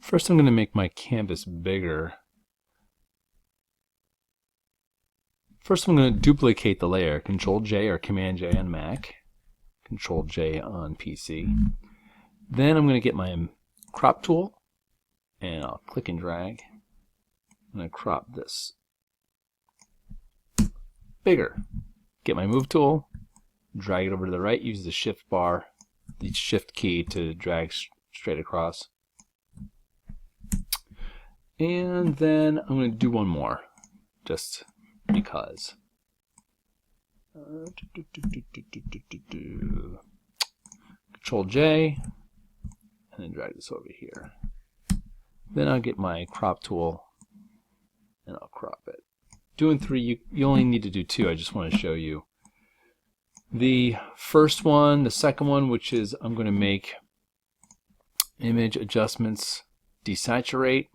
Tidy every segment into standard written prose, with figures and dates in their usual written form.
First, I'm going to make my canvas bigger. First, I'm going to duplicate the layer. Control J or Command J on Mac. Control J on PC. Then I'm going to get my crop tool and I'll click and drag. I'm going to crop this bigger. Get my move tool, drag it over to the right, use the shift bar, the shift key to drag straight across. And then I'm going to do one more, just because. Control J, and then drag this over here. Then I'll get my crop tool, and I'll crop it. Doing 3, you only need to do 2. I just want to show you. The first one, the second one, which is I'm going to make image adjustments, desaturate,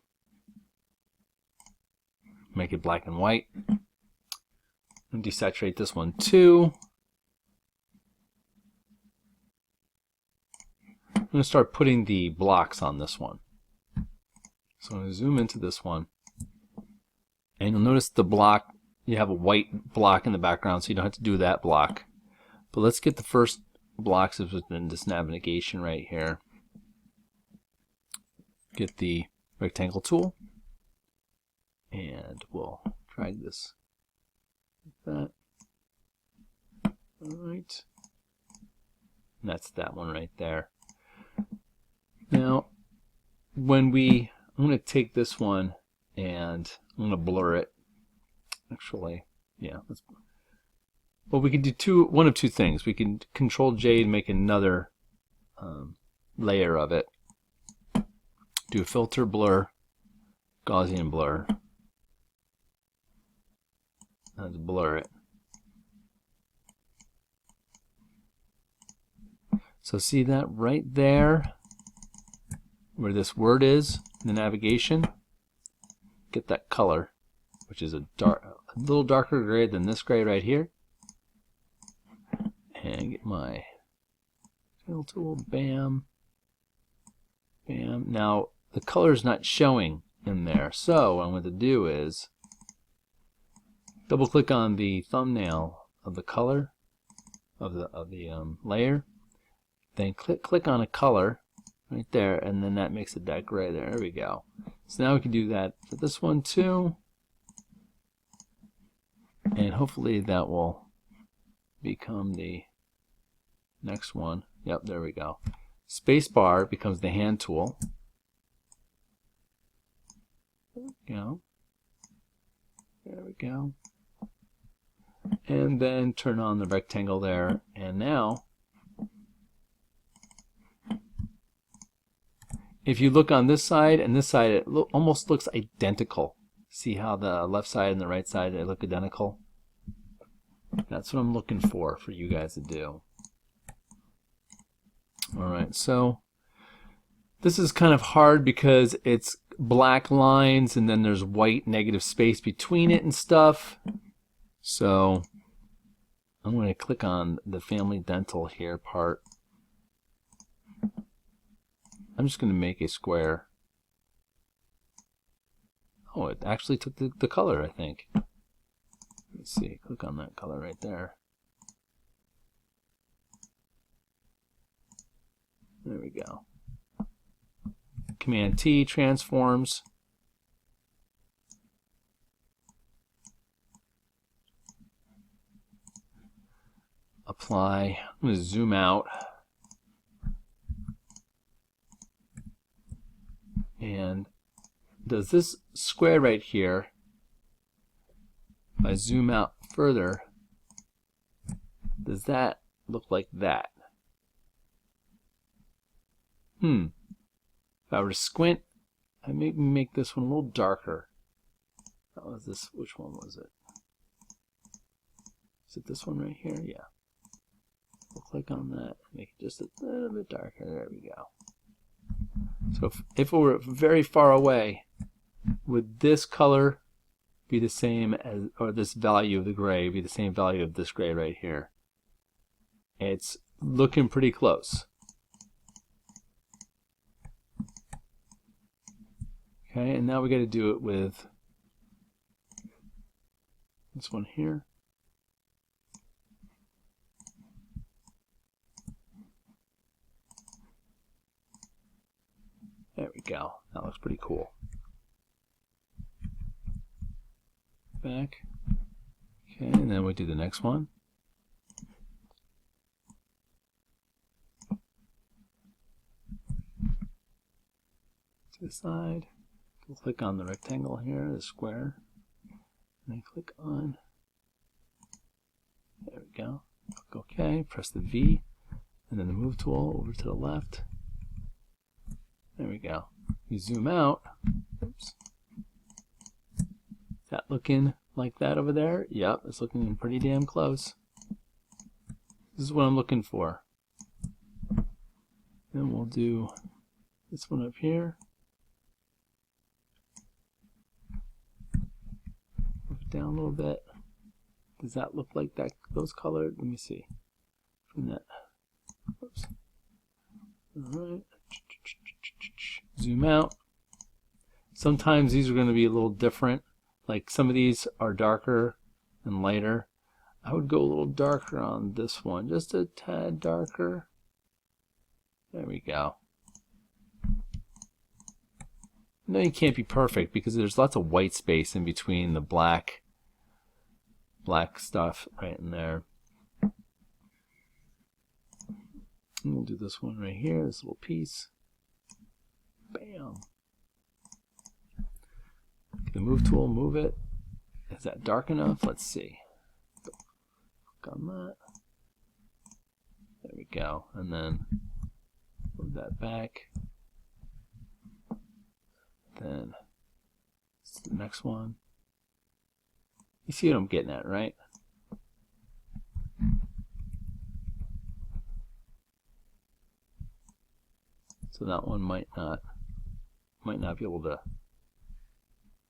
make it black and white, and desaturate this one too. I'm going to start putting the blocks on this one. So I'm going to zoom into this one. And you'll notice the block, you have a white block in the background, so you don't have to do that block. But let's get the first blocks within this navigation right here. Get the rectangle tool, and we'll drag this like that. Alright. And that's that one right there. Now, I'm going to take this one and I'm going to blur it. Actually, yeah. Well, we can do one of two things. We can Control J to make another layer of it. Do a filter, blur, Gaussian blur, and blur it. So see that right there, where this word is in the navigation? Get that color, which is a little darker gray than this gray right here. And get my fill tool, bam, bam. Now the color is not showing in there, so what I'm going to do is double click on the thumbnail of the color of the layer, then click on a color right there, and then that makes it that gray there. There we go. So now we can do that for this one too, and hopefully that will become the next one. Yep, there we go. Spacebar becomes the hand tool. There we go. There we go. And then turn on the rectangle there, and now if you look on this side and this side, it almost looks identical. See how the left side and the right side, they look identical? That's what I'm looking for you guys to do. Alright, so this is kind of hard because it's black lines and then there's white negative space between it and stuff. So I'm going to click on the Family Dental here part. I'm just going to make a square. Oh, it actually took the color, I think. Let's see, click on that color right there. There we go. Command T transforms. Apply. I'm going to zoom out. And does this square right here, if I zoom out further, does that look like that? If I were to squint, I maybe make this one a little darker. That was this. Which one was it? Is it this one right here? Yeah. We'll click on that. Make it just a little bit darker. There we go. So if it were very far away, would this color be the same as, or this value of the gray be the same value of this gray right here? It's looking pretty close. Okay, and now we got to do it with this one here. There we go. That looks pretty cool. Back. Okay, and then we do the next one. To the side. We'll click on the rectangle here, the square. And then click on. There we go. Click OK. Press the V. And then the move tool over to the left. There we go. You zoom out. Oops. Is that looking like that over there? Yep, it's looking pretty damn close. This is what I'm looking for. Then we'll do this one up here. Move it down a little bit. Does that look like that? Those colored? Let me see. From that. Oops. All right. Zoom out. Sometimes these are going to be a little different. Like some of these are darker and lighter. I would go a little darker on this one, just a tad darker. There we go. No, you can't be perfect because there's lots of white space in between the black stuff right in there. And we'll do this one right here, this little piece. Bam. The move tool, move it. Is that dark enough? Let's see. Click on that. There we go. And then move that back. Then the next one. You see what I'm getting at, right? So that one might not be able to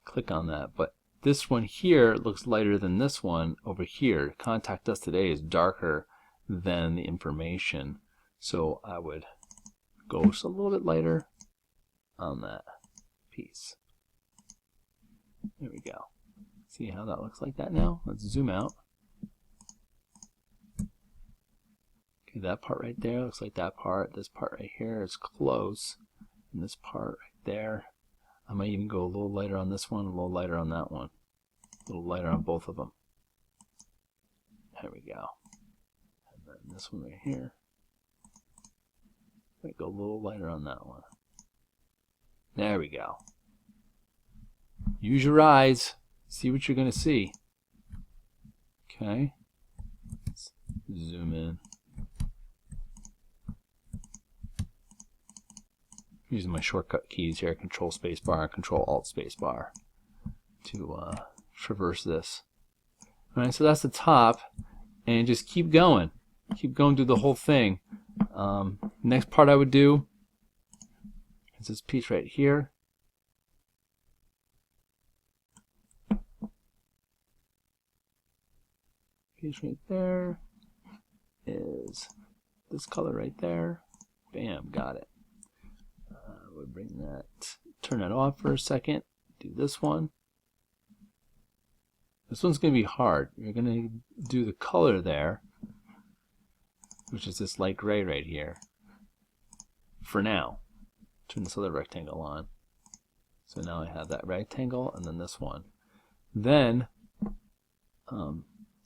click on that, but this one here looks lighter than this one over here. Contact Us Today is darker than the information, so I would go just a little bit lighter on that piece. There we go. See how that looks like that now? Let's zoom out. Okay, that part right there looks like that part. This part right here is close, and this part right there, I might even go a little lighter on this one, a little lighter on that one, a little lighter on both of them. There we go. And then this one right here, might go a little lighter on that one. There we go. Use your eyes. See what you're going to see. Okay. Let's zoom in. Using my shortcut keys here, Control Space Bar, Control Alt Space Bar, to traverse this. All right, so that's the top, and just keep going. Keep going through the whole thing. Next part I would do is this piece right here. Piece right there is this color right there. Bam, got it. We'll bring that, turn that off for a second. Do this one. This one's going to be hard. You're going to do the color there, which is this light gray right here. For now, turn this other rectangle on. So now I have that rectangle and then this one. Then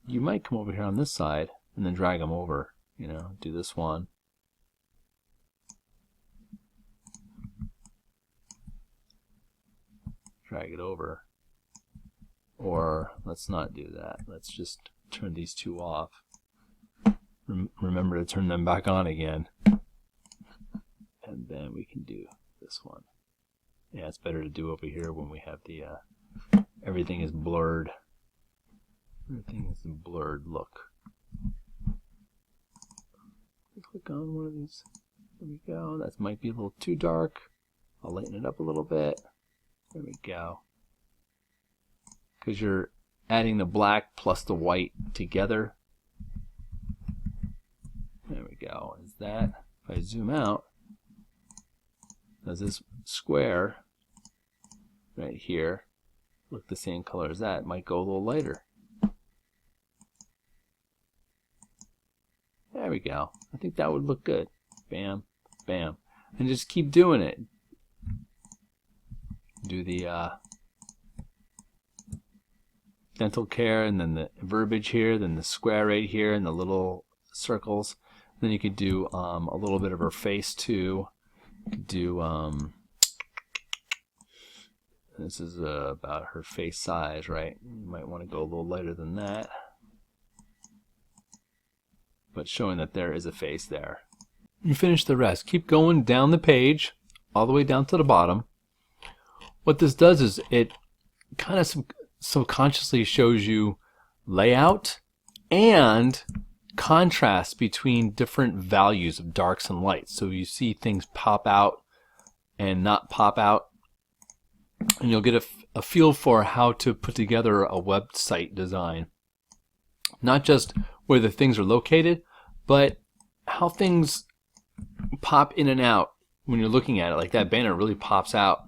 you might come over here on this side and then drag them over. You know, do this one. Drag it over. Or let's not do that. Let's just turn these two off. Remember to turn them back on again. And then we can do this one. Yeah, it's better to do over here when we have the everything is blurred. Everything is a blurred look. Click on one of these. There we go. That might be a little too dark. I'll lighten it up a little bit. There we go. Because you're adding the black plus the white together. There we go. Is that, if I zoom out, does this square right here look the same color as that. It might go a little lighter. There we go. I think that would look good. Bam, bam. And just keep doing it. Do the dental care, and then the verbiage here, then the square right here, and the little circles. Then you could do a little bit of her face too. You could do this is about her face size, right? You might want to go a little lighter than that, but showing that there is a face there. You finish the rest. Keep going down the page all the way down to the bottom. What this does is it kind of subconsciously shows you layout and contrast between different values of darks and lights. So you see things pop out and not pop out, and you'll get a feel for how to put together a website design. Not just where the things are located, but how things pop in and out when you're looking at it. Like that banner really pops out.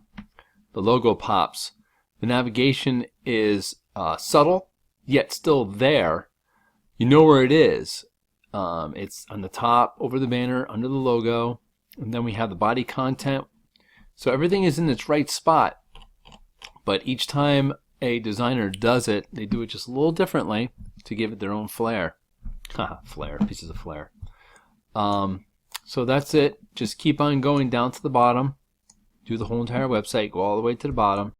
The logo pops. The navigation is subtle, yet still there. You know where it is. It's on the top, over the banner, under the logo. And then we have the body content. So everything is in its right spot. But each time a designer does it, they do it just a little differently to give it their own flair. Flair, pieces of flair. So that's it. Just keep on going down to the bottom. Do the whole entire website. Go all the way to the bottom.